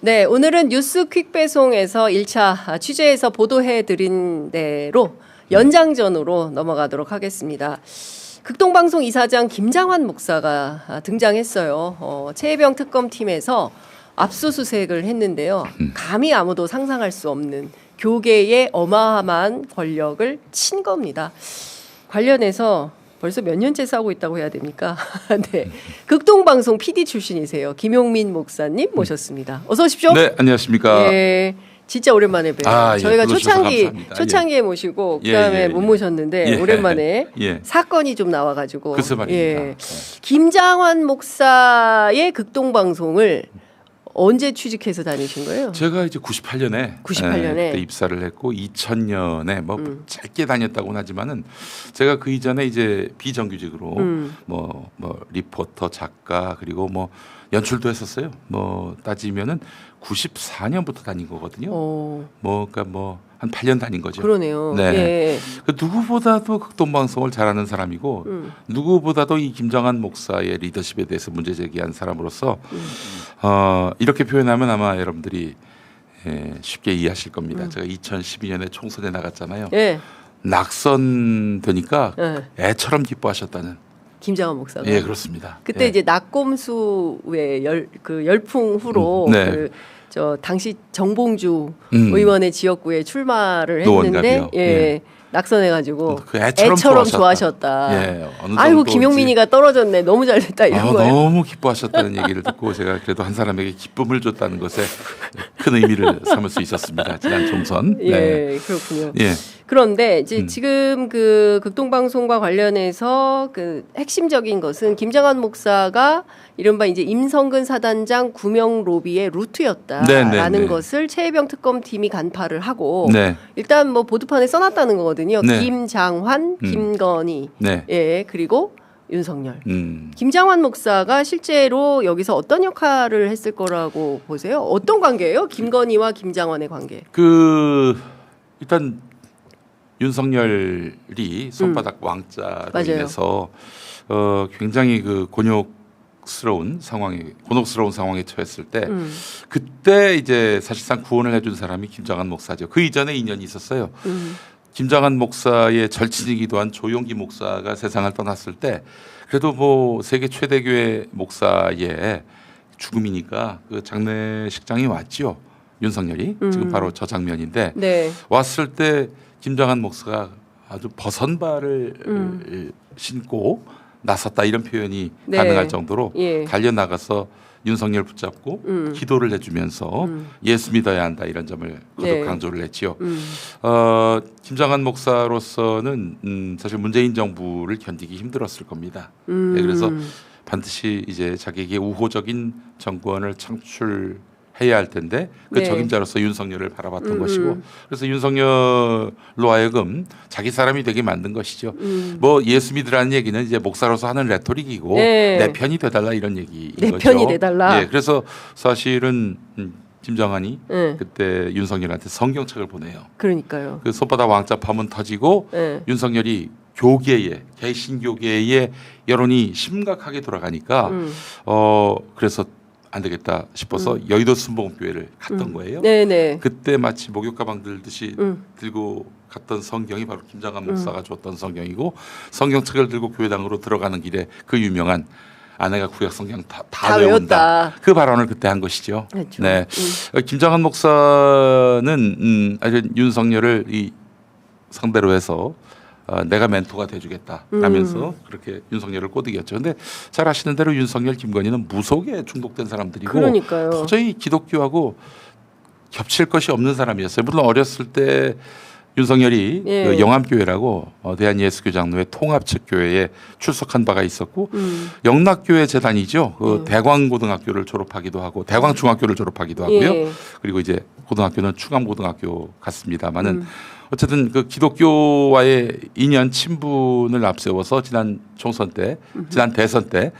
네, 오늘은 뉴스 퀵배송에서 1차 취재해서 보도해드린 대로 연장전으로 넘어가도록 하겠습니다. 극동방송 이사장 김장환 목사가 등장했어요. 최혜병 특검팀에서 압수수색을 했는데요. 감히 아무도 상상할 수 없는 교계의 어마어마한 권력을 친 겁니다. 관련해서 벌써 몇 년째 싸우고 있다고 해야 됩니까? 네, 극동방송 PD 출신이세요. 김용민 목사님 모셨습니다. 어서 오십시오. 네, 안녕하십니까. 예, 진짜 오랜만에 봬요. 저희가 초창기에 모시고 그다음에 못 모셨는데 오랜만에 사건이 좀 나와가지고. 글쎄 말입니다. 김장환 목사의 극동방송을 언제 취직해서 다니신 거예요? 제가 이제 98년에 그때 입사를 했고 2000년에 뭐 짧게 다녔다고는 하지만은 제가 그 이전에 이제 비정규직으로 뭐 리포터, 작가 그리고 뭐 연출도 했었어요. 뭐 따지면은 94년부터 다닌 거거든요. 그러니까 뭐 한 8년 다닌 거죠. 그러네요. 네. 예. 그 누구보다도 극동방송을 잘하는 사람이고 누구보다도 이 김장환 목사의 리더십에 대해서 문제 제기한 사람으로서 이렇게 표현하면 아마 여러분들이 쉽게 이해하실 겁니다. 제가 2012년에 총선에 나갔잖아요. 예. 낙선되니까 애처럼 기뻐하셨다는. 김장환 목사가. 예, 그렇습니다. 그때 이제 낙곰수의 열풍 후로 당시 정봉주 의원의 지역구에 출마를 했는데 낙선해가지고 그 애처럼 좋아하셨다. 아이고 김용민이가 떨어졌네. 너무 잘됐다 이런 거예요. 너무 기뻐하셨다는 얘기를 듣고 제가 그래도 한 사람에게 기쁨을 줬다는 것에 큰 의미를 삼을 수 있었습니다. 지난 총선. 예, 그렇군요. 그런데 이제 지금 그 극동방송과 관련해서 그 핵심적인 것은 김장환 목사가 이른바 이제 임성근 사단장 구명 로비의 루트였다라는 것을 최혜병 특검팀이 간파를 하고 일단 뭐 보도판에 써놨다는 거거든요. 김장환, 김건희, 그리고 윤석열. 김장환 목사가 실제로 여기서 어떤 역할을 했을 거라고 보세요? 어떤 관계예요? 김건희와 김장환의 관계. 일단 윤석열이 손바닥 왕자로 인해서 굉장히 곤혹스러운 상황에 처했을 때 그때 이제 사실상 구원을 해준 사람이 김장환 목사죠. 그 이전에 인연이 있었어요. 김장환 목사의 절친이기도 한 조용기 목사가 세상을 떠났을 때 그래도 뭐 세계 최대 교회 목사의 죽음이니까 그 장례식장에 왔죠. 윤석열이 지금 바로 저 장면인데 왔을 때 김장환 목사가 아주 버선발을 신고 나섰다 이런 표현이 가능할 정도로 달려나가서 윤석열 붙잡고 기도를 해주면서 예수 믿어야 한다 이런 점을 거듭 강조를 했지요. 김장환 목사로서는 사실 문재인 정부를 견디기 힘들었을 겁니다. 그래서 반드시 이제 자기에게 우호적인 정권을 창출해야 할 텐데 그 적임자로서 윤석열을 바라봤던 것이고 그래서 윤석열로 하여금 자기 사람이 되게 만든 것이죠. 뭐 예수 믿으라는 얘기는 이제 목사로서 하는 레토릭이고 내 편이 돼달라 이런 얘기인 거죠. 내 편이 돼달라. 그래서 사실은 김장환이 그때 윤석열한테 성경책을 보내요. 그러니까요. 그 손바닥 왕자 파문 터지고 윤석열이 교계에 개신교계의 여론이 심각하게 돌아가니까 그래서 안 되겠다 싶어서 여의도 순복음교회를 갔던 거예요. 그때 마치 목욕 가방 들듯이 들고 갔던 성경이 바로 김장환 목사가 줬던 성경이고 성경책을 들고 교회당으로 들어가는 길에 그 유명한 아내가 구약 성경 다 외운다. 그 발언을 그때 한 것이죠. 그렇죠. 김장환 목사는 윤석열을 상대로 해서 내가 멘토가 돼주겠다 라면서 그렇게 윤석열을 꼬드겼죠. 근데 잘 아시는 대로 윤석열, 김건희는 무속에 중독된 사람들이고 도저히 기독교하고 겹칠 것이 없는 사람이었어요. 물론 어렸을 때 윤석열이 그 영암교회라고 대한예수교장로회 통합측교회에 출석한 바가 있었고 영락교회 재단이죠. 그 대광고등학교를 졸업하기도 하고 대광중학교를 졸업하기도 하고요. 그리고 이제 고등학교는 충암고등학교 갔습니다마는 어쨌든 그 기독교와의 인연 친분을 앞세워서 지난 총선 때, 지난 대선 때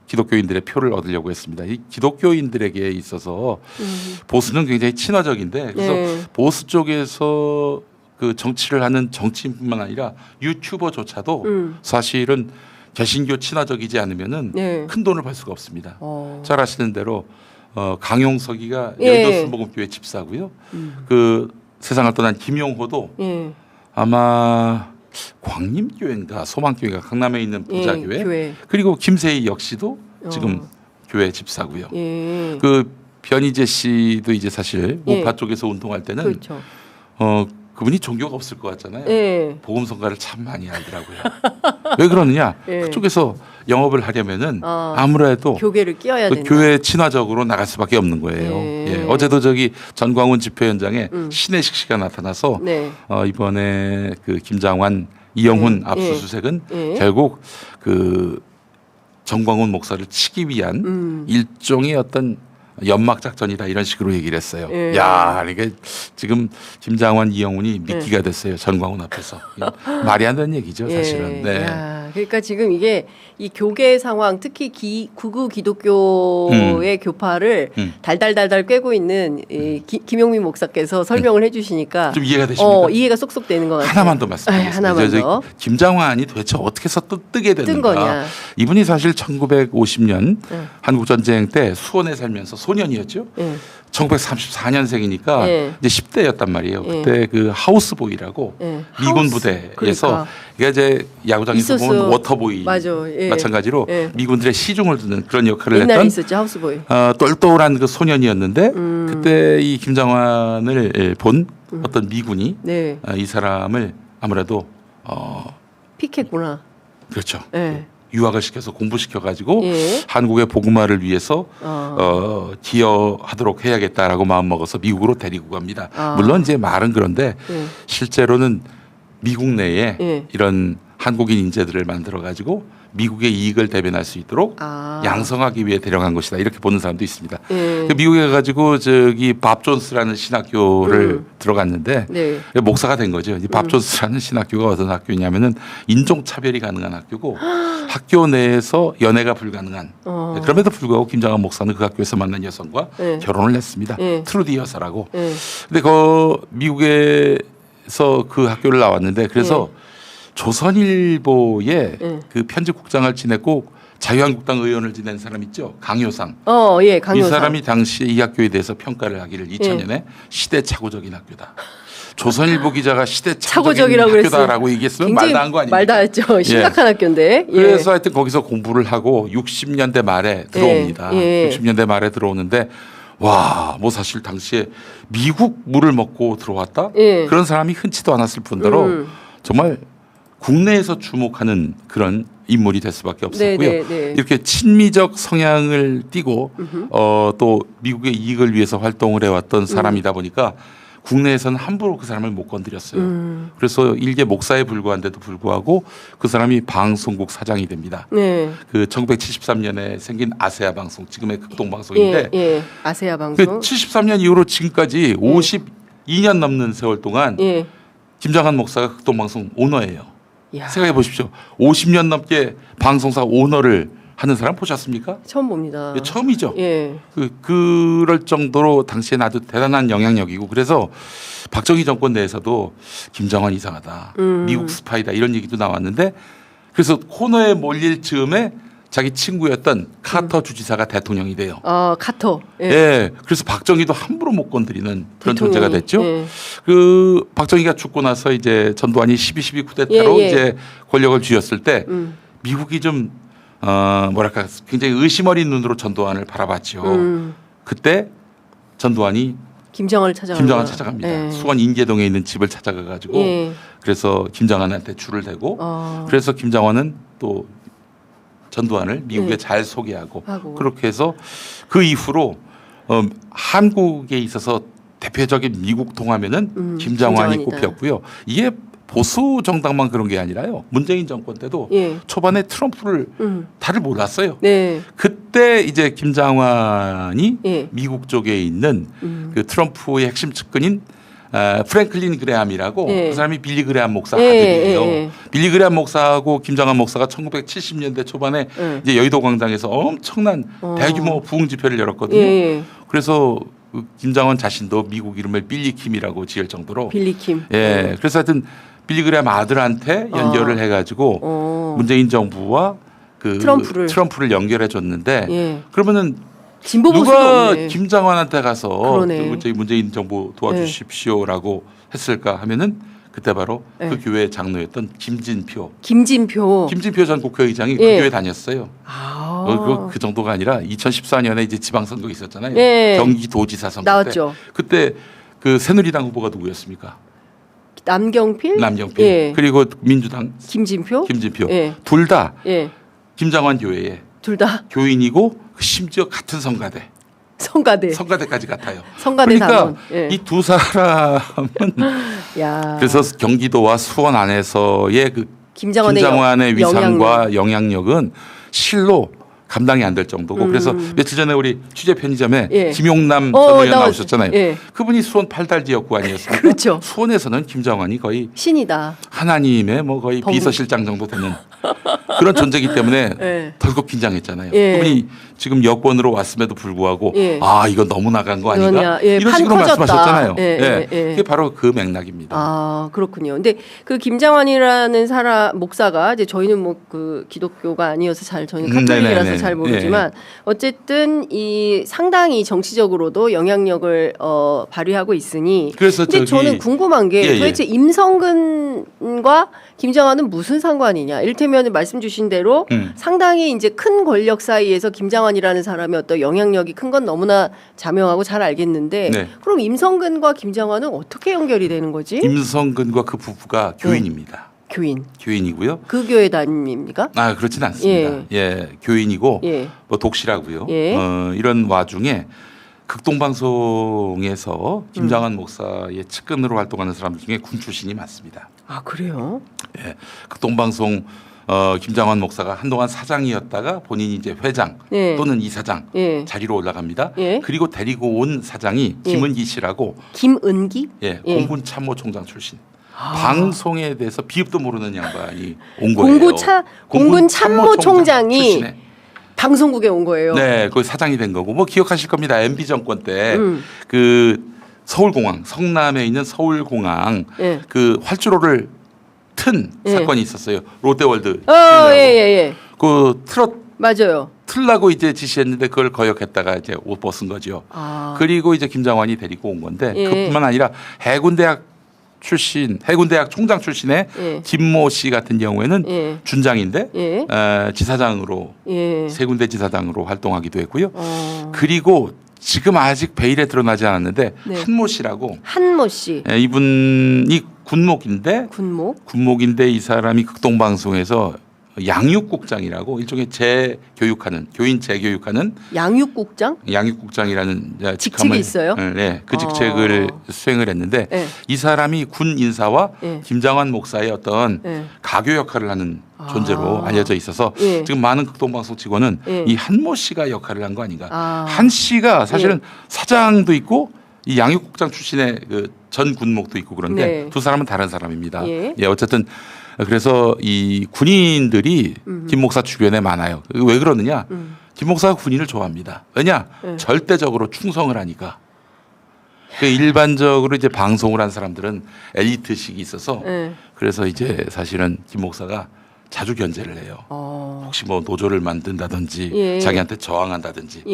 기독교인들의 표를 얻으려고 했습니다. 이 기독교인들에게 있어서 보수는 굉장히 친화적인데 그래서 보수 쪽에서 그 정치를 하는 정치인뿐만 아니라 유튜버조차도 사실은 개신교 친화적이지 않으면은 큰 돈을 벌 수가 없습니다. 잘 아시는 대로 강용석이가 예. 여의도 순복음교회 집사고요. 그 세상을 떠난 김용호도 예. 아마 광림교회인가 소망교회가 강남에 있는 부자교회. 교회. 그리고 김세희 역시도 지금 교회 집사고요. 예. 그 변희재 씨도 이제 사실 예. 우파 쪽에서 운동할 때는 그렇죠. 그분이 종교가 없을 것 같잖아요. 예. 복음성가를 참 많이 알더라고요. 왜 그러느냐? 예. 그쪽에서 영업을 하려면은 아, 아무래도 교계를 끼워야 그 된다. 교회 친화적으로 나갈 수밖에 없는 거예요. 예. 예. 어제도 저기 전광훈 집회 현장에 신혜식 씨가 나타나서 네. 이번에 그 김장환, 이영훈 예. 압수수색은 예. 결국 그 정광훈 목사를 치기 위한 일종의 어떤 연막 작전이다 이런 식으로 얘기를 했어요. 예. 야, 이게 지금 김장환, 이영훈이 미끼가 됐어요. 전광훈 앞에서. 말이 안 되는 얘기죠, 사실은. 예. 네. 야, 그러니까 지금 이게 이 교계 상황, 특히 구구 기독교의 교파를 달달달달 꿰고 있는 이 김용민 목사께서 설명을 해주시니까 좀 이해가 되십니까? 이해가 쏙쏙 되는 것 같아요. 하나만 더 말씀드리겠습니다. 하나만 더. 김장환이 도대체 어떻게 해서 또 뜨게 뜬 됐는가? 거냐? 이분이 사실 1950년 한국 전쟁 때 수원에 살면서 소년이었죠. 예. 1934년생이니까 예. 이제 10대였단 말이에요. 예. 그때 그 하우스보이라고 예. 미군 하우스. 부대에서 그러니까. 이게 이제 야구장에서 있었어요. 보면 워터보이 맞아. 예. 마찬가지로 예. 미군들의 시중을 듣는 그런 역할을 옛날에 했던 있었죠, 하우스보이. 똘똘한 그 소년이었는데 그때 이 김장환을 본 어떤 미군이 네. 이 사람을 아무래도 픽했구나. 그렇죠. 예. 유학을 시켜서 공부시켜 가지고 예. 한국의 복음화를 위해서 기여하도록 해야겠다라고 마음 먹어서 미국으로 데리고 갑니다. 물론 이제 말은 그런데 예. 실제로는 미국 내에 예. 이런 한국인 인재들을 만들어 가지고 미국의 이익을 대변할 수 있도록 양성하기 위해 데려간 것이다 이렇게 보는 사람도 있습니다. 예. 그 미국에 가지고 저기 밥 존스라는 신학교를 들어갔는데 네. 목사가 된 거죠. 이 밥 존스라는 신학교가 어떤 학교냐면은 인종 차별이 가능한 학교고 학교 내에서 연애가 불가능한. 그럼에도 불구하고 김장환 목사는 그 학교에서 만난 여성과 네. 결혼을 했습니다. 네. 트루디 여사라고. 네. 근데 미국에서 그 학교를 나왔는데 그래서 조선일보의 그 편집국장을 지냈고 자유한국당 의원을 지낸 사람 있죠. 강효상. 예, 강효상. 이 사람이 당시에 이 학교에 대해서 평가를 하기를 2000년에 시대착오적인 학교다. 조선일보 기자가 시대착오적인 학교다라고 얘기했으면 말도 안 거 아닙니까? 말도 안 했죠. 심각한 학교인데. 예. 그래서 하여튼 거기서 공부를 하고 60년대 말에 들어옵니다. 예. 60년대 말에 들어오는데 와, 뭐 사실 당시에 미국 물을 먹고 들어왔다? 예. 그런 사람이 흔치도 않았을 뿐더러 정말 국내에서 주목하는 그런 인물이 될 수밖에 없었고요. 네. 이렇게 친미적 성향을 띠고 또 미국의 이익을 위해서 활동을 해왔던 사람이다 보니까 국내에서는 함부로 그 사람을 못 건드렸어요. 그래서 일개 목사에 불과한데도 불구하고 그 사람이 방송국 사장이 됩니다. 네. 그 1973년에 생긴 아세아 방송, 지금의 극동 방송인데 예. 아세아 방송. 그 73년 이후로 지금까지 52년 넘는 세월 동안 예. 김장환 목사가 극동 방송 오너예요. 야. 생각해 보십시오. 50년 넘게 방송사 오너를 하는 사람 보셨습니까? 처음 봅니다. 이게 처음이죠. 예. 그럴 정도로 당시에 아주 대단한 영향력이고 그래서 박정희 정권 내에서도 김장환 이상하다. 미국 스파이다 이런 얘기도 나왔는데 그래서 코너에 몰릴 즈음에 자기 친구였던 카터 주지사가 대통령이 돼요. 카터. 예. 그래서 박정희도 함부로 못 건드리는 그런 존재가 됐죠. 예. 그 박정희가 죽고 나서 이제 전두환이 12.12 쿠데타로 이제 권력을 쥐었을 때 미국이 좀 뭐랄까 굉장히 의심 어린 눈으로 전두환을 바라봤죠. 그때 전두환이 김장환을 찾아갑니다. 예. 수원 인계동에 있는 집을 찾아가 가지고 그래서 김장환한테 줄을 대고 그래서 김장환은 또 전두환을 미국에 잘 소개하고 그렇게 해서 그 이후로 한국에 있어서 대표적인 미국 통하면은 김장환이 꼽혔고요. 이게 보수 정당만 그런 게 아니라요. 문재인 정권 때도 초반에 트럼프를 다들 몰랐어요. 네. 그때 이제 김장환이 미국 쪽에 있는 그 트럼프의 핵심 측근인 프랭클린 그레함이라고 그 사람이 빌리 그레함 목사 아들이에요. 빌리 그레함 목사하고 김장환 목사가 1970년대 초반에 이제 여의도 광장에서 엄청난 대규모 부흥 집회를 열었거든요. 그래서 김장환 자신도 미국 이름을 빌리킴이라고 지을 정도로 빌리킴. 예. 그래서 하여튼 빌리 그레함 아들한테 연결을 해가지고 문재인 정부와 그 트럼프를 연결해 줬는데 그러면은 진보 보수는 누가 없네. 김장환한테 가서 그러네. 저희 문재인 정부 도와주십시오라고 했을까 하면은 그때 바로 네. 그 교회 장로였던 김진표 전 국회의장이 그 예. 교회 다녔어요. 그 정도가 아니라 2014년에 이제 지방선거 있었잖아요. 예. 경기도지사 선거 나왔죠. 때 그때 그 새누리당 후보가 누구였습니까? 남경필. 남경필. 그리고 민주당 김진표. 예. 둘 다 예. 김장환 교회에 둘 다 교인이고 심지어 같은 성가대. 성가대. 성가대까지 같아요. 성가대 그러니까 당원. 예. 이 두 사람은 야. 그래서 경기도와 수원 안에서의 그 김장환의 위상과 영향력은 실로 감당이 안 될 정도고 그래서 며칠 전에 우리 취재 편의점에 예. 김용남 전 의원 나오셨잖아요. 예. 그분이 수원 팔달지역구 아니었습니까? 그렇죠. 수원에서는 김장환이 거의 신이다. 하나님의 뭐 거의 비서실장 정도 되는 그런 존재이기 때문에 예. 덜컥 긴장했잖아요. 예. 그분이 지금 여권으로 왔음에도 불구하고 예. 아 이거 너무 나간 거 아닌가 예. 이런 판 식으로 커졌다. 말씀하셨잖아요. 예. 그게 바로 그 맥락입니다. 아 그렇군요. 근데 그 김장환이라는 사람 목사가 이제 저희는 뭐 그 기독교가 아니어서 저희는 카톨릭이라서 네네네. 잘 모르지만 어쨌든 이 상당히 정치적으로도 영향력을 발휘하고 있으니. 그래서 근데 저는 궁금한 게 도대체 임성근과 김장환은 무슨 상관이냐? 이를테면 말씀 주신 대로 상당히 이제 큰 권력 사이에서 김장환이라는 사람이 어떤 영향력이 큰 건 너무나 자명하고 잘 알겠는데 네. 그럼 임성근과 김장환은 어떻게 연결이 되는 거지? 임성근과 그 부부가 교인입니다. 교인이고요. 그 교회 다닙니까? 아 그렇진 않습니다. 예, 교인이고 예. 뭐 독실하고요. 예. 이런 와중에 극동방송에서 김장환 목사의 측근으로 활동하는 사람들 중에 군 출신이 많습니다. 아 그래요? 예, 극동방송 김장환 목사가 한동안 사장이었다가 본인이 이제 회장 예. 또는 이사장 예. 자리로 올라갑니다. 예. 그리고 데리고 온 사장이 예. 김은기 씨라고 김은기? 예, 예. 공군 참모총장 출신. 방송에 대해서 비읍도 모르는 양반이 온 거예요. 공군 참모총장이 출신에. 방송국에 온 거예요. 네, 거기 사장이 된 거고 뭐 기억하실 겁니다. MB 정권 때 그 서울공항 성남에 있는 서울공항 예. 그 활주로를 튼 사건이 있었어요. 롯데월드. 예. 그 맞아요. 틀라고 이제 지시했는데 그걸 거역했다가 이제 옷 벗은 거죠. 아. 그리고 이제 김장환이 데리고 온 건데 예. 그뿐만 아니라 해군대학 총장 출신의 예. 김모 씨 같은 경우에는 예. 준장인데 예. 지사장으로 예. 세 군데 지사장으로 활동하기도 했고요. 그리고 지금 아직 베일에 드러나지 않았는데 네. 한모 씨라고 한모 씨. 이분이 군목인데 군목? 이 사람이 극동방송에서 양육국장이라고 일종의 교인 재교육하는 양육국장이라는 직책이 있어요? 네, 그 직책을 수행을 했는데 네. 이 사람이 군 인사와 네. 김장환 목사의 어떤 네. 가교 역할을 하는 존재로 알려져 있어서 네. 지금 많은 극동방송 직원은 네. 이 한모 씨가 역할을 한 거 아닌가. 한 씨가 사실은 사장도 있고 이 양육국장 출신의 그 전 군목도 있고 그런데 네. 두 사람은 다른 사람입니다. 예. 어쨌든 그래서 이 군인들이 김 목사 주변에 많아요. 왜 그러느냐? 김 목사가 군인을 좋아합니다. 왜냐? 절대적으로 충성을 하니까. 일반적으로 이제 방송을 한 사람들은 엘리트식이 있어서 그래서 이제 사실은 김 목사가 자주 견제를 해요. 혹시 뭐 노조를 만든다든지 자기한테 저항한다든지.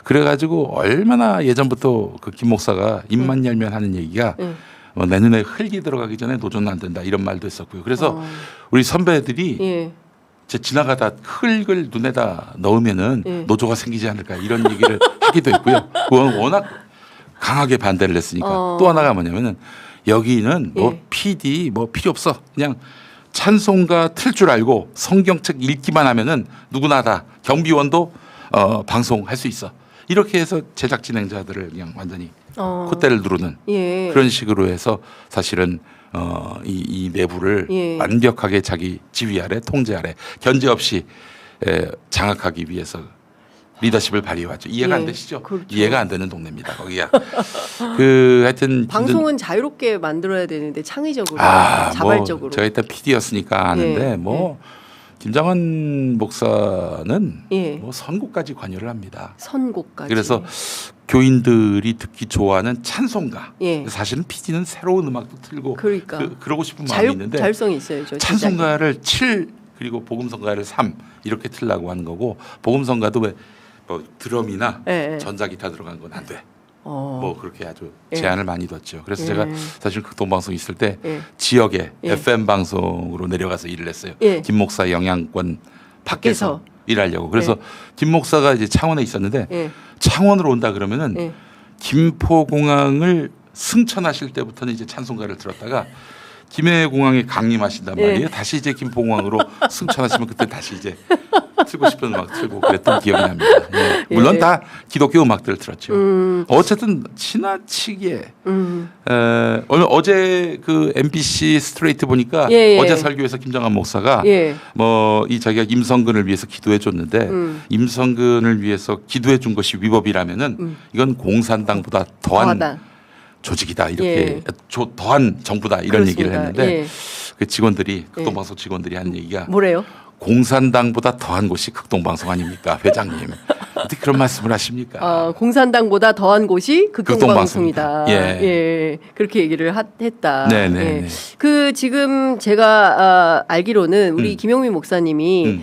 그래가지고 얼마나 예전부터 그 김 목사가 입만 열면 하는 얘기가 내 눈에 흙이 들어가기 전에 노조는 안 된다 이런 말도 했었고요. 그래서 우리 선배들이 지나가다 흙을 눈에다 넣으면은 노조가 생기지 않을까 이런 얘기를 하기도 했고요. 그건 워낙 강하게 반대를 했으니까. 또 하나가 뭐냐면은 여기는 뭐 PD 뭐 필요 없어. 그냥 찬송가 틀 줄 알고 성경책 읽기만 하면은 누구나 다 경비원도 방송할 수 있어. 이렇게 해서 제작 진행자들을 그냥 완전히 콧대를 누르는 그런 식으로 해서 사실은 이 내부를 완벽하게 자기 지휘 아래 통제 아래 견제 없이 장악하기 위해서 리더십을 발휘하죠. 이해가 안 되시죠? 그렇죠. 이해가 안 되는 동네입니다. 거기가. 하여튼 방송은 자유롭게 만들어야 되는데 창의적으로, 자발적으로. 제가 일단 PD였으니까 아는데 김장환 목사는 뭐 선곡까지 관여를 합니다. 선곡까지. 그래서 교인들이 듣기 좋아하는 찬송가. 사실은 PD는 새로운 음악도 틀고 그러고 싶은 마음이 있는데 자율성이 있어야죠. 찬송가를 7 그리고 복음성가를 3 이렇게 틀라고 하는 거고 복음성가도 왜 뭐 드럼이나 예, 예. 전자기타 들어간 건 안 돼. 어. 뭐 그렇게 아주 예. 제한을 많이 뒀죠. 그래서 예. 제가 사실 극동방송 있을 때 예. 지역에 예. FM 방송으로 내려가서 일을 했어요. 예. 김 목사 영향권 밖에서 밖에서. 일하려고. 그래서 김 목사가 이제 창원에 있었는데 예. 창원으로 온다 그러면은 예. 김포공항을 승천하실 때부터는 이제 찬송가를 들었다가 김해공항에 강림하신단 예. 말이에요. 다시 이제 김포공항으로 승천하시면 그때 다시 이제 틀고 싶은 음악 틀고 그랬던 기억이 납니다. 예. 물론 예. 다 기독교 음악들을 들었죠. 어쨌든 지나치게 오늘 어제 그 MBC 스트레이트 보니까 예, 예. 어제 설교에서 김정한 목사가 예. 뭐 이 자기가 임성근을 위해서 기도해 줬는데 임성근을 위해서 기도해 준 것이 위법이라면은 이건 공산당보다 더한 더하다. 조직이다 이렇게 예. 더한 정부다 이런 얘기를 그렇습니다. 했는데 예. 그 직원들이 극동방송 직원들이 하는 얘기가 뭐래요? 공산당보다 더한 곳이 극동방송 아닙니까 회장님 어떻게 그런 말씀을 하십니까? 공산당보다 더한 곳이 극동방송이다. 극동방송이다. 예. 그렇게 얘기를 했다. 네네. 예. 그 지금 제가 알기로는 우리 김용민 목사님이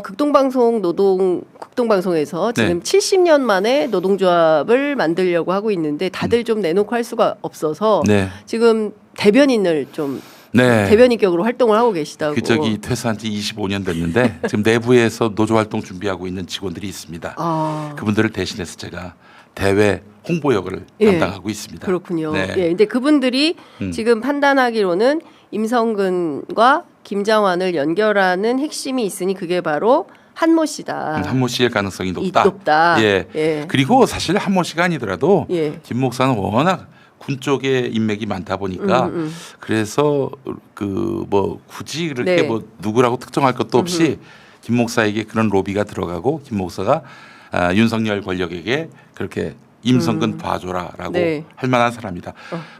극동방송에서 지금 네. 70년 만에 노동조합을 만들려고 하고 있는데 다들 좀 내놓고 할 수가 없어서 네. 지금 대변인을 좀 네. 대변인격으로 활동을 하고 계시다고. 그 저기 퇴사한 지 25년 됐는데 지금 내부에서 노조 활동 준비하고 있는 직원들이 있습니다. 그분들을 대신해서 제가 대외 홍보 역을 예. 담당하고 있습니다. 그렇군요. 네. 예, 근데 그분들이 지금 판단하기로는 임성근과 김장환을 연결하는 핵심이 있으니 그게 바로 한모 씨다. 한모 씨의 가능성이 높다. 높다. 예. 예. 그리고 사실 한모 씨가 아니더라도 예. 김 목사는 워낙 군 쪽에 인맥이 많다 보니까 그래서 그 뭐 굳이 그렇게 네. 뭐 누구라고 특정할 것도 없이 김 목사에게 그런 로비가 들어가고 김 목사가 윤석열 권력에게 그렇게 임성근 봐줘라라고 네. 할 만한 사람이다.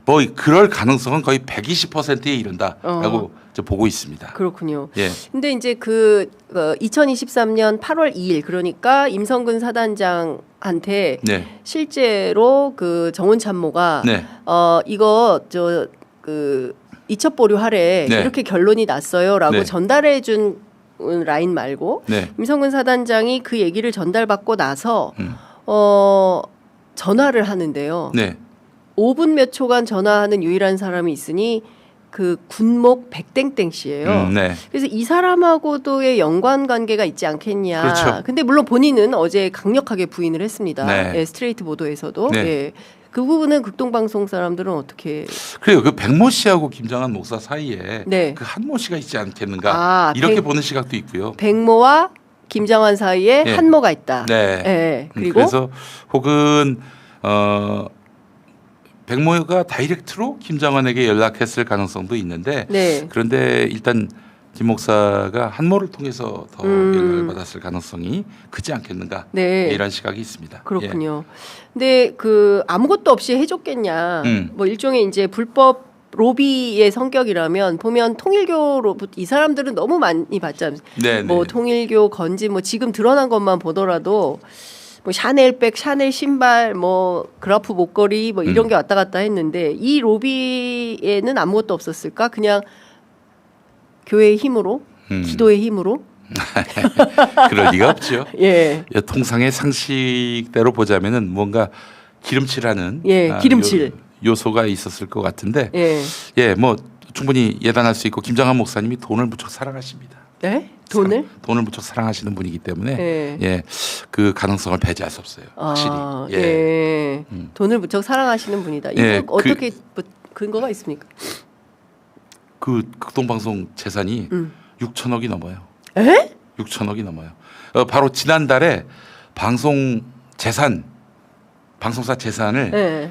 뭐 그럴 가능성은 거의 120%에 이른다라고 저 보고 있습니다. 그렇군요. 예. 근데 이제 그 2023년 8월 2일 그러니까 임성근 사단장한테 네. 실제로 그 정원 참모가 네. 이거 저 그 이첩 보류하래 네. 이렇게 결론이 났어요라고 네. 전달해 준 라인 말고 네. 임성근 사단장이 그 얘기를 전달받고 나서 전화를 하는데요. 네. 5분 몇 초간 전화하는 유일한 사람이 있으니 그 군목 백땡땡 씨예요. 네. 그래서 이 사람하고도의 연관 관계가 있지 않겠냐. 그렇죠. 근데 물론 본인은 어제 강력하게 부인을 했습니다. 네. 예, 스트레이트 보도에서도. 네. 예. 그 부분은 극동방송 사람들은 어떻게? 그래요. 그 백모 씨하고 김정한 목사 사이에 네. 그 한모 씨가 있지 않겠는가 이렇게 보는 시각도 있고요. 백모와 김장환 사이에 예. 한모가 있다. 네. 예. 그리고 그래서 혹은 백모가 다이렉트로 김정환에게 연락했을 가능성도 있는데 네. 그런데 일단 김 목사가 한모를 통해서 더 연락을 받았을 가능성이 크지 않겠는가 네. 이런 시각이 있습니다. 그렇군요. 근데 그 아무것도 없이 해줬겠냐. 뭐 일종의 이제 불법 로비의 성격이라면 보면 통일교로부터 이 사람들은 너무 많이 봤잖아요. 네, 뭐 네. 통일교 건지 뭐 지금 드러난 것만 보더라도 뭐 샤넬백, 샤넬 신발, 뭐 그라프 목걸이 뭐 이런 게 왔다 갔다 했는데 이 로비에는 아무것도 없었을까? 그냥 교회의 힘으로, 기도의 힘으로. 그럴 리가 없죠. 예. 통상의 상식대로 보자면은 뭔가 기름칠하는 예, 기름칠. 요소가 있었을 것 같은데 예. 뭐 충분히 예단할 수 있고 김정한 목사님이 돈을 무척 사랑하십니다. 네? 돈을? 돈을 무척 사랑하시는 분이기 때문에 예. 그 가능성을 배제할 수 없어요. 확실히. 예. 돈을 무척 사랑하시는 분이다. 이거 예, 어떻게 뭐 근거가 있습니까? 그 극동방송 재산이 6천억이 넘어요. 에? 6천억이 넘어요. 바로 지난달에 방송사 재산을 예.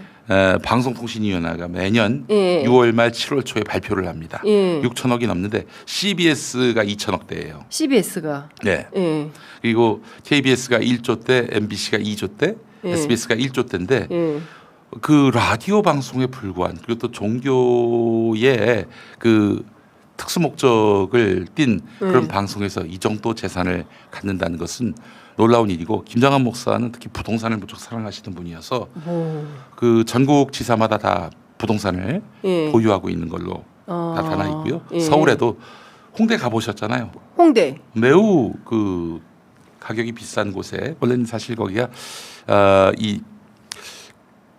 방송통신위원회가 매년 예. 6월 말 7월 초에 발표를 합니다. 예. 6천억이 넘는데 CBS가 2천억대예요. CBS가. 네. 예. 그리고 KBS가 1조 대, MBC가 2조 대, 예. SBS가 1조 대인데 예. 그 라디오 방송에 불과한 그리고 또 종교의 그 특수 목적을 띤 그런 방송에서 이 정도 재산을 갖는다는 것은 놀라운 일이고 김장한 목사는 특히 부동산을 무척 사랑하시는 분이어서 그 전국 지사마다 다 부동산을 예. 보유하고 있는 걸로 나타나 있고요. 예. 서울에도 홍대 가보셨잖아요. 홍대. 매우 그 가격이 비싼 곳에 원래는 사실 거기가 이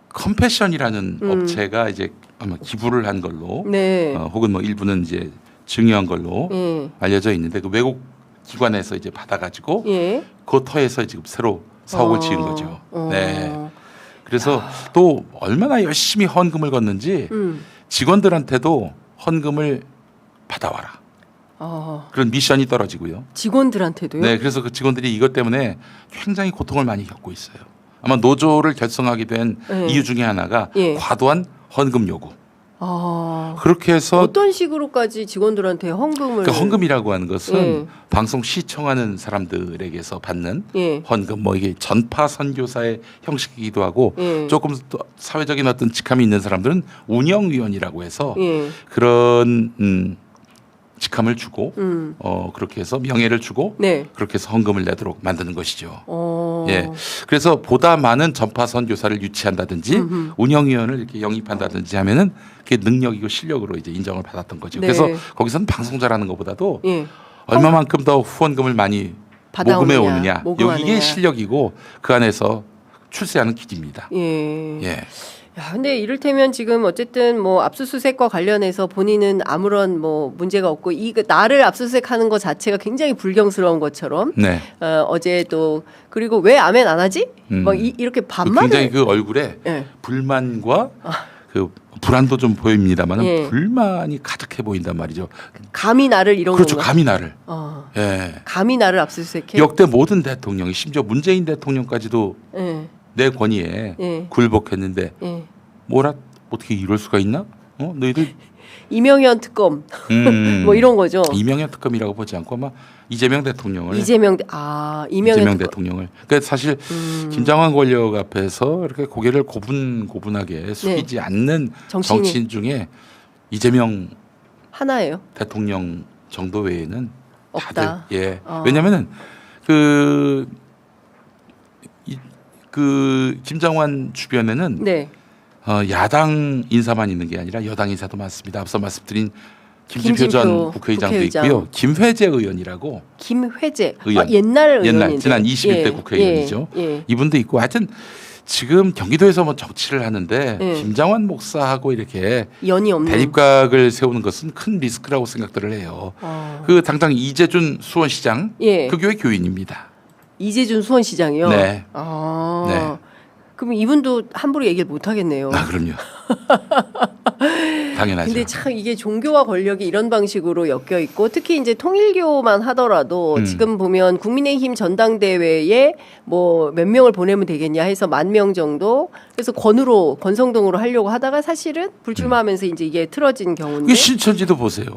컴패션이라는 업체가 이제 아마 기부를 한 걸로 네. 혹은 뭐 일부는 이제 증여한 걸로 알려져 있는데 그 외국 기관에서 이제 받아가지고 예. 그 터에서 지금 새로 사옥을 지은 거죠. 네. 그래서 또 얼마나 열심히 헌금을 걷는지 직원들한테도 헌금을 받아와라. 그런 미션이 떨어지고요. 직원들한테도요? 네, 그래서 그 직원들이 이것 때문에 굉장히 고통을 많이 겪고 있어요. 아마 노조를 결성하게 된 이유 중에 하나가 과도한 헌금 요구. 그렇게 해서 어떤 식으로까지 직원들한테 헌금을? 그 헌금이라고 하는 것은 방송 시청하는 사람들에게서 받는 헌금, 뭐 이게 전파 선교사의 형식이기도 하고 조금 더 사회적인 어떤 직함이 있는 사람들은 운영위원이라고 해서 그런 직함을 주고 그렇게 해서 명예를 주고 그렇게 해서 헌금을 내도록 만드는 것이죠. 예, 그래서 보다 많은 전파 선교사를 유치한다든지 운영위원을 이렇게 영입한다든지 하면은 그게 능력이고 실력으로 이제 인정을 받았던 거죠. 그래서 거기서는 방송 잘하는 것보다도 얼마만큼 더 후원금을 많이 모금해 오느냐, 이게 실력이고 그 안에서 출세하는 길입니다. 예. 야, 근데 이를테면 지금 어쨌든 뭐 압수수색과 관련해서 본인은 아무런 뭐 문제가 없고 이 나를 압수수색하는 것 자체가 굉장히 불경스러운 것처럼 어제도 그리고 왜 아멘 안 하지? 막 이렇게 반말을 굉장히 그 얼굴에 불만과 그 불안도 좀 보입니다만 불만이 가득해 보인단 말이죠. 감히 나를 이런 그렇죠. 건가? 감히 나를. 감히 나를 압수수색해. 역대 모든 대통령이 심지어 문재인 대통령까지도 내 권위에 굴복했는데 뭐라 어떻게 이럴 수가 있나? 너희들 이명현 특검 뭐 이런 거죠. 이명현 특검이라고 보지 않고 아마 이재명 대통령을 이재명 대통령을 그러니까 사실 김장관 권력 앞에서 이렇게 고개를 고분고분하게 숙이지 않는 정치인 중에 이재명 하나예요. 대통령 정도 외에는 없다. 다들 왜냐하면은 그 김장관 주변에는 야당 인사만 있는 게 아니라 여당 인사도 많습니다. 앞서 말씀드린 김진표 전 국회의장도 있고요. 김회재 의원이라고. 김회재 의원. 옛날 의원인데. 지난 21대 국회의원이죠. 이분도 있고 하여튼 지금 경기도에서 뭐 정치를 하는데 김장관 목사하고 이렇게 연이 없는 대립각을 세우는 것은 큰 리스크라고 생각들을 해요. 그 당장 이재준 수원시장 그 교회 교인입니다. 이재준 수원시장이요? 네. 그럼 이분도 함부로 얘기를 못 하겠네요. 그럼요. 당연하죠. 근데 참 이게 종교와 권력이 이런 방식으로 엮여 있고 특히 이제 통일교만 하더라도 지금 보면 국민의힘 전당대회에 뭐 몇 명을 보내면 되겠냐 해서 10,000명 정도 그래서 권성동으로 하려고 하다가 사실은 불출마하면서 이제 이게 틀어진 경우인데. 신천지도 보세요.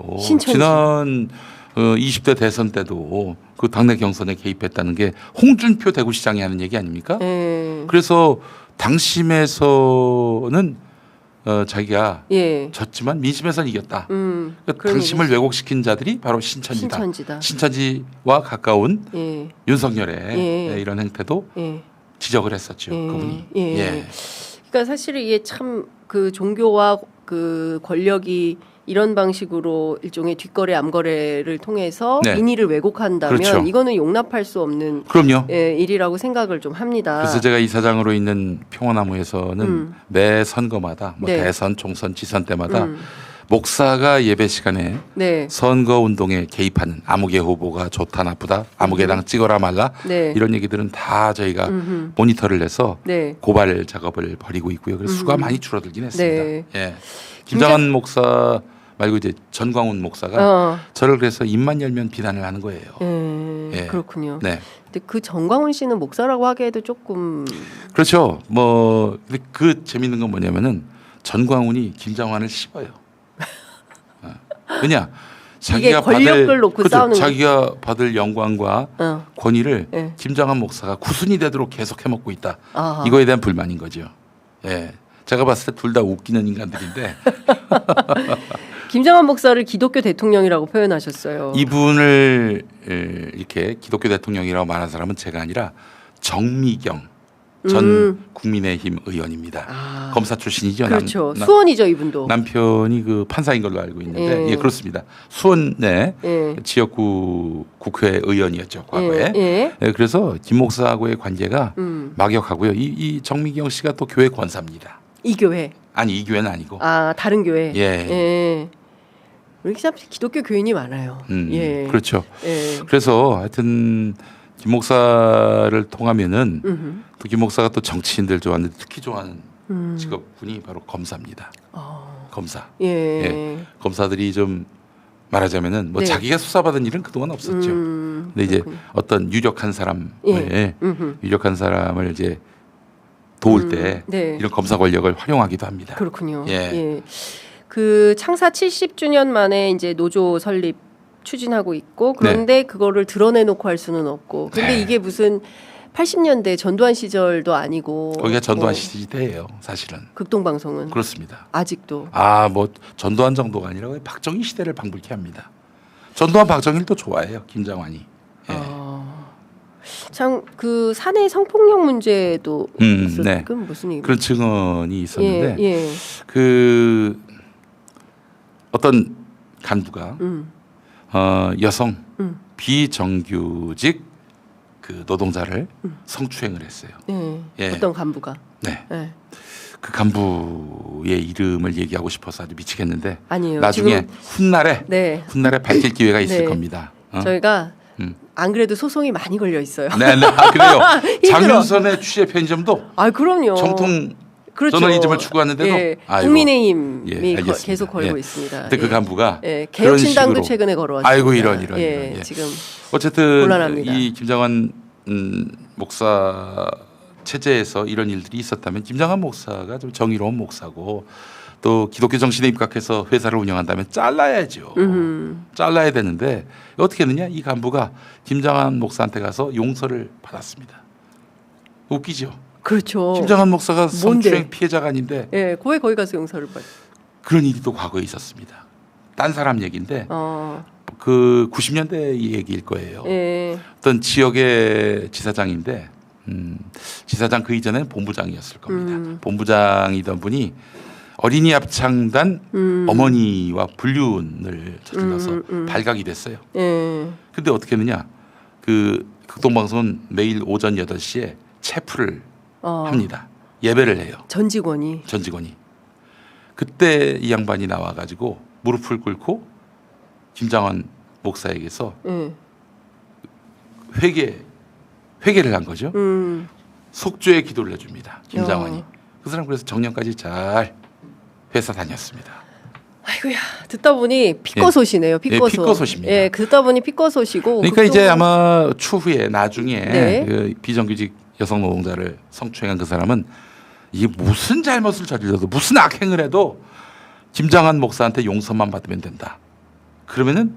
지난 20대 대선 때도 그 당내 경선에 개입했다는 게 홍준표 대구시장이 하는 얘기 아닙니까? 그래서 당심에서는 자기가 졌지만 민심에서는 이겼다. 그러니까 당심을 왜곡시킨 자들이 바로 신천지다. 신천지와 가까운 윤석열의 이런 행태도 지적을 했었죠. 그분이. 그러니까 사실은 이게 참 그 종교와 그 권력이 이런 방식으로 일종의 뒷거래 암거래를 통해서 민의를 왜곡한다면 이거는 용납할 수 없는 일이라고 생각을 좀 합니다. 그래서 제가 이사장으로 있는 평화나무에서는 매 선거마다 뭐 대선, 총선, 지선 때마다 목사가 예배 시간에 선거 운동에 개입하는 아무개 후보가 좋다 나쁘다 아무개당 찍어라 말라 이런 얘기들은 다 저희가 모니터를 해서 고발 작업을 벌이고 있고요. 그래서 수가 많이 줄어들긴 했습니다. 김장관 목사 말고 이제 전광훈 목사가 저를 그래서 입만 열면 비난을 하는 거예요. 그렇군요. 근데 그 전광훈 씨는 목사라고 하기에도 조금 그렇죠. 뭐 근데 그 재밌는 건 뭐냐면은 전광훈이 김장관을 씹어요. 왜냐? 자기가 권력을 놓고 싸우는 자기가 받을 영광과 권위를 김장관 목사가 구순이 되도록 계속 해먹고 있다. 이거에 대한 불만인 거죠. 제가 봤을 때 둘 다 웃기는 인간들인데 김장관 목사를 기독교 대통령이라고 표현하셨어요. 이분을 이렇게 기독교 대통령이라고 말하는 사람은 제가 아니라 정미경 전 국민의힘 의원입니다. 아. 검사 출신이죠. 그렇죠. 수원이죠, 이분도. 남편이 그 판사인 걸로 알고 있는데, 예, 그렇습니다. 수원의 지역구 국회 의원이었죠, 과거에. 예, 그래서 김 목사하고의 관계가 막역하고요. 이 정미경 씨가 또 교회 권사입니다. 이 교회. 아니, 이 교회는 아니고. 아, 다른 교회. 예. 우리 참 기독교 교인이 많아요. 예. 그렇죠. 예. 그래서 하여튼 김 목사를 통하면은 또 김 목사가 또 정치인들 좋아하는데 특히 좋아하는 직업군이 바로 검사입니다. 검사. 예. 검사들이 좀 말하자면은 뭐 네. 자기가 수사받은 일은 그동안 없었죠. 근데 이제 어떤 유력한 사람을 유력한 사람을 이제 도울 때 네. 이런 검사 권력을 활용하기도 합니다. 그렇군요. 예. 예. 그 창사 70주년 만에 이제 노조 설립 추진하고 있고 그런데 그거를 드러내놓고 할 수는 없고 근데 네. 이게 무슨 80년대 전두환 시절도 아니고 거기가 전두환 뭐 시대예요, 사실은. 극동방송은 그렇습니다. 아직도 뭐 전두환 정도가 아니라 박정희 시대를 방불케 합니다. 전두환 박정희를 또 좋아해요, 김장환이. 예. 참 그 사내 성폭력 문제도 있었. 네. 그건 무슨 얘기? 그런 증언이 있었는데 예. 그 어떤 간부가 여성 비정규직 그 노동자를 성추행을 했어요. 예. 어떤 간부가? 네. 예. 그 간부의 이름을 얘기하고 싶어서 아주 미치겠는데 아니에요. 나중에 훗날에 네. 밝힐 기회가 있을 네. 겁니다. 저희가 안 그래도 소송이 많이 걸려 있어요. 네, 그래요. 장윤선의 취재 편의점도 아, 그럼요. 정통 그렇죠. 저널리즘을 추구하는데도 예. 아이고. 국민의힘이 알겠습니다. 계속 걸고 예. 있습니다. 근데 그 간부가 개혁신당도 그런 식으로. 최근에 걸어왔습니다. 아이고 이런. 예. 예. 지금 어쨌든 곤란합니다. 이 김장환 목사 체제에서 이런 일들이 있었다면 김장환 목사가 좀 정의로운 목사고 또 기독교 정신에 입각해서 회사를 운영한다면 잘라야죠. 잘라야 되는데 어떻게 했느냐? 이 간부가 김장환 목사한테 가서 용서를 받았습니다. 웃기죠? 그렇죠. 김장환 목사가 뭔데? 성추행 피해자가 아닌데 예, 왜 거기 가서 용서를 받? 그런 일이 또 과거에 있었습니다. 딴 사람 얘기인데 어. 그 90년대 얘기일 거예요. 예. 어떤 지역의 지사장인데 지사장 그 이전에는 본부장이었을 겁니다. 본부장이던 분이 어린이 합창단 어머니와 불륜을 저질러서 발각이 됐어요. 예. 근데 어떻게 했느냐? 그 극동방송은 매일 오전 8시에 체프를 합니다. 예배를 해요. 전 직원이. 그때 이 양반이 나와가지고 무릎을 꿇고 김장환 목사에게서 회개를 한 거죠. 속죄의 기도를 해줍니다. 김장환이. 그 사람 그래서 정년까지 잘 회사 다녔습니다. 아이고야 듣다 보니 피꺼소시네요. 피꺼소. 예, 피꺼소시입니다. 예, 듣다 보니 피꺼소시고. 그러니까 이제 아마 추후에 나중에 네. 그 비정규직 여성 노동자를 성추행한 그 사람은 이게 무슨 잘못을 저질러도 무슨 악행을 해도 김장환 목사한테 용서만 받으면 된다. 그러면은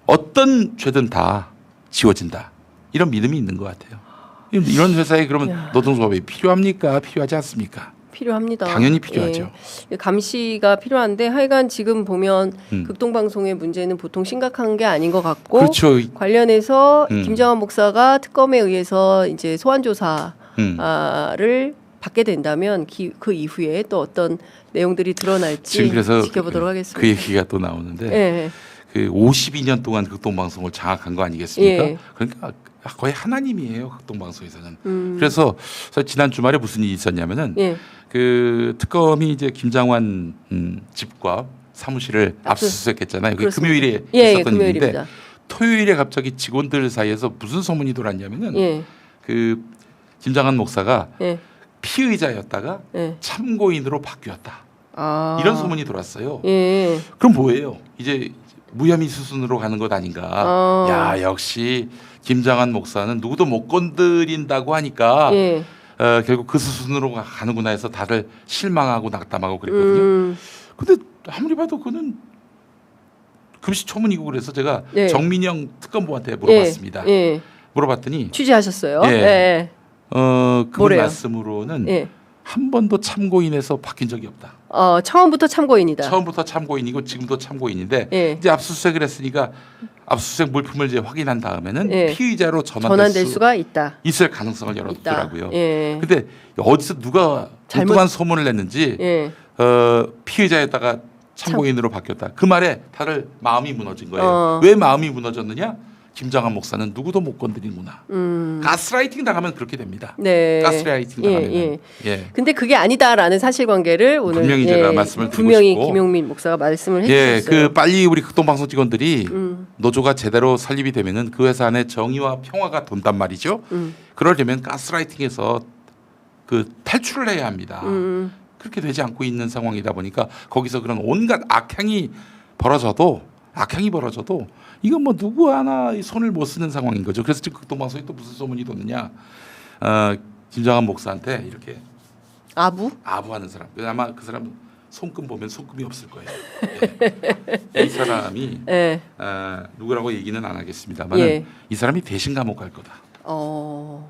어떤 죄든 다 지워진다. 이런 믿음이 있는 것 같아요. 이런 회사에 그러면 노동조합이 필요합니까? 필요하지 않습니까? 필요합니다. 당연히 필요하죠. 예. 감시가 필요한데 하여간 지금 보면 극동방송의 문제는 보통 심각한 게 아닌 것 같고 그렇죠. 관련해서 김장환 목사가 특검에 의해서 이제 소환 조사를 받게 된다면 그 이후에 또 어떤 내용들이 드러날지 지금 그래서 지켜보도록 하겠습니다. 그 얘기가 또 나오는데 예. 그 52년 동안 극동방송을 장악한 거 아니겠습니까? 예. 그러니까 거의 하나님이에요, 극동방송에서는. 그래서 지난 주말에 무슨 일이 있었냐면은 예. 그 특검이 이제 김장환 집과 사무실을 압수수색했잖아요. 그게 금요일에 있었던 일인데 토요일에 갑자기 직원들 사이에서 무슨 소문이 돌았냐면은 그 김장환 목사가 피의자였다가 참고인으로 바뀌었다. 이런 소문이 돌았어요. 그럼 뭐예요? 이제 무혐의 수순으로 가는 것 아닌가? 야, 역시 김장환 목사는 누구도 못 건드린다고 하니까 결국 그 수순으로 가는구나 해서 다들 실망하고 낙담하고 그랬거든요. 근데 아무리 봐도 그는 금시초문이고 그래서 제가 정민영 특검보한테 물어봤습니다. 물어봤더니 취재하셨어요? 그분 말씀으로는 한 번도 참고인에서 바뀐 적이 없다. 처음부터 참고인이다. 처음부터 참고인이고 지금도 참고인인데 예. 이제 압수수색을 했으니까 압수수색 물품을 이제 확인한 다음에는 예. 피의자로 전환될 수가 있다. 있을 가능성을 열어두더라고요. 예. 근데 어디서 누가 엉뚱한 소문을 냈는지 예. 피의자에다가 참고인으로 바뀌었다. 그 말에 다들 마음이 무너진 거예요. 왜 마음이 무너졌느냐? 김장한 목사는 누구도 못 건드리는구나. 가스라이팅 당하면 그렇게 됩니다. 네. 가스라이팅 당하면. 예. 근데 그게 아니다라는 사실관계를 오늘 분명히 제가 말씀을 드리고 분명히 싶고. 김용민 목사가 말씀을 예, 해주셨어요. 그 빨리 우리 극동방송 직원들이 노조가 제대로 설립이 되면은 그 회사 안에 정의와 평화가 돈단 말이죠. 그러려면 가스라이팅에서 그 탈출을 해야 합니다. 그렇게 되지 않고 있는 상황이다 보니까 거기서 그런 온갖 악행이 벌어져도 이건 뭐 누구 하나 손을 못 쓰는 상황인 거죠. 그래서 지금 극동방송에 또 무슨 소문이 돋느냐? 김장한 목사한테 이렇게 아부하는 사람. 아마 그 사람 손금 보면 손금이 없을 거예요. 예. 이 사람이 누구라고 얘기는 안 하겠습니다만 이 사람이 대신 감옥 갈 거다.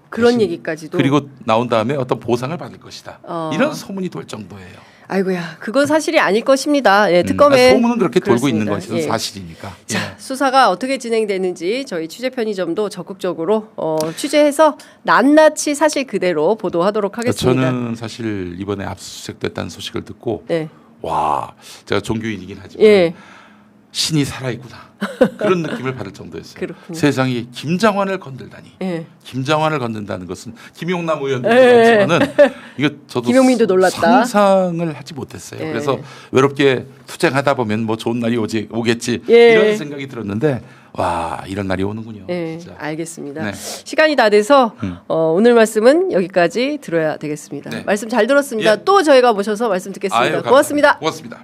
그런 대신, 얘기까지도. 그리고 나온 다음에 어떤 보상을 받을 것이다. 이런 소문이 돌 정도예요. 아이고야, 그건 사실이 아닐 것입니다. 예, 특검에 소문은 그렇게 돌고 있는 그렇습니다. 것이 예. 사실이니까. 자, 수사가 어떻게 진행되는지 저희 취재 편의점도 적극적으로 취재해서 낱낱이 사실 그대로 보도하도록 하겠습니다. 저는 사실 이번에 압수수색됐다는 소식을 듣고 네. 와, 제가 종교인이긴 하지만 예. 신이 살아있구나 그런 느낌을 받을 정도였어요. 그렇군요. 세상이 김장환을 건들다니. 예. 김장환을 건든다는 것은 김용남 의원도 그렇지만은 이거 저도 김용민도 놀랐다. 상상을 하지 못했어요. 예. 그래서 외롭게 투쟁하다 보면 뭐 좋은 날이 오겠지 예. 이런 생각이 들었는데 와 이런 날이 오는군요. 네, 진짜. 알겠습니다. 네. 시간이 다 돼서 오늘 말씀은 여기까지 들어야 되겠습니다. 네. 말씀 잘 들었습니다. 예. 또 저희가 모셔서 말씀 듣겠습니다. 아유, 고맙습니다. 고맙습니다.